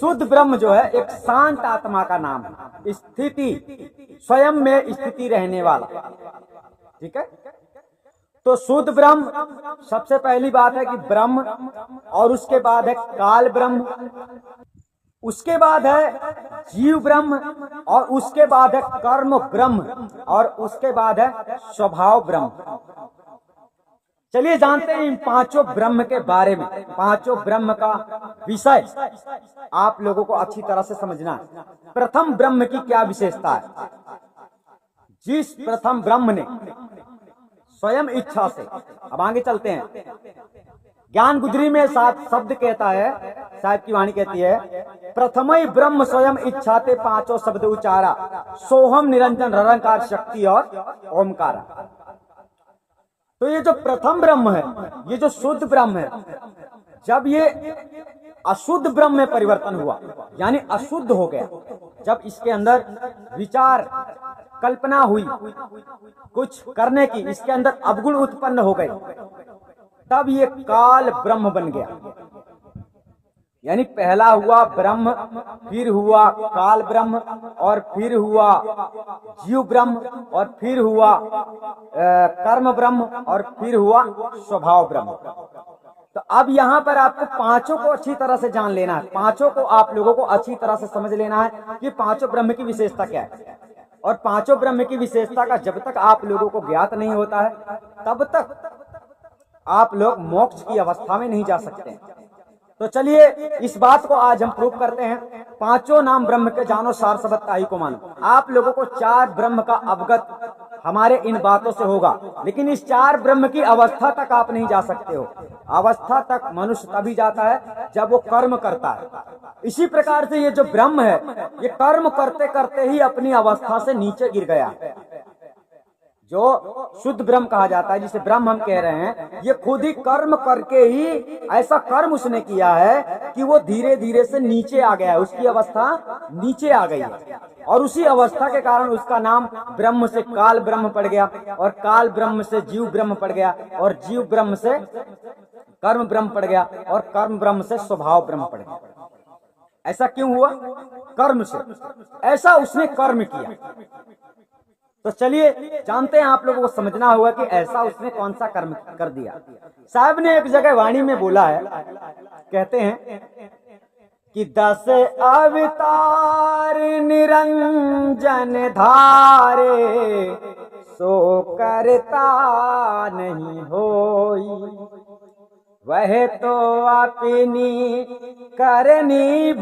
शुद्ध ब्रह्म जो है एक शांत आत्मा का नाम है, स्थिति, स्वयं में स्थिति रहने वाला। ठीक है, तो शुद्ध ब्रह्म सबसे पहली बात है कि ब्रह्म, और उसके बाद है काल ब्रह्म, उसके बाद है जीव ब्रह्म, और उसके बाद है कर्म ब्रह्म, और उसके बाद है स्वभाव ब्रह्म। चलिए जानते हैं इन पांचों ब्रह्म के बारे में। पांचों ब्रह्म का विषय आप लोगों को अच्छी तरह से समझना है। प्रथम ब्रह्म की क्या विशेषता है? जिस प्रथम ब्रह्म ने स्वयं इच्छा से, अब आगे चलते हैं, ज्ञान गुदरी में सात शब्द कहता है, साहिब की वाणी कहती है, प्रथम ब्रह्म स्वयं इच्छा ते पांचों शब्द उचारा, सोहम निरंजन निरंकार शक्ति और ओमकार। तो ये जो प्रथम ब्रह्म है, ये जो शुद्ध ब्रह्म है, जब ये अशुद्ध ब्रह्म में परिवर्तन हुआ, यानी अशुद्ध हो गया, जब इसके अंदर विचार कल्पना हुई कुछ करने की, इसके अंदर अवगुण उत्पन्न हो गए, तब ये काल ब्रह्म बन गया। यानी पहला हुआ ब्रह्म, फिर हुआ काल ब्रह्म, और फिर हुआ जीव ब्रह्म, और फिर हुआ कर्म ब्रह्म, और फिर हुआ स्वभाव ब्रह्म। तो अब यहाँ पर आपको पांचों को अच्छी तरह से जान लेना है, पांचों को आप लोगों को अच्छी तरह से समझ लेना है कि पांचों ब्रह्म की विशेषता क्या है। और पांचों ब्रह्म की विशेषता का जब तक आप लोगों को ज्ञात नहीं होता है, तब तक आप लोग मोक्ष की अवस्था में नहीं जा सकते। तो चलिए इस बात को आज हम प्रूव करते हैं। पांचों नाम ब्रह्म के जानो, सार सबत ताही को मानो। आप लोगों को चार ब्रह्म का अवगत हमारे इन बातों से होगा, लेकिन इस चार ब्रह्म की अवस्था तक आप नहीं जा सकते हो। अवस्था तक मनुष्य तभी जाता है जब वो कर्म करता है। इसी प्रकार से ये जो ब्रह्म है, ये कर्म करते करते ही अपनी अवस्था से नीचे गिर गया। जो शुद्ध ब्रह्म कहा जाता है, जिसे ब्रह्म हम कह रहे हैं, ये खुद ही कर्म करके ही ऐसा कर्म उसने किया है कि वो धीरे धीरे से नीचे आ गया है, उसकी अवस्था नीचे आ गई है। और उसी अवस्था के कारण उसका नाम ब्रह्म से काल ब्रह्म पड़ गया, और काल ब्रह्म से जीव ब्रह्म पड़ गया, और जीव ब्रह्म से कर्म ब्रह्म पड़ गया, और कर्म ब्रह्म से स्वभाव ब्रह्म पड़ गया। ऐसा क्यों हुआ? कर्म से, ऐसा उसने कर्म किया। तो चलिए जानते हैं, आप लोगों को समझना होगा कि ऐसा उसने कौन सा कर्म कर दिया। साहब ने एक जगह वाणी में बोला है, कहते हैं कि 10 अवतार निरंजन धारे, सो करता नहीं होई, वह तो अपनी करनी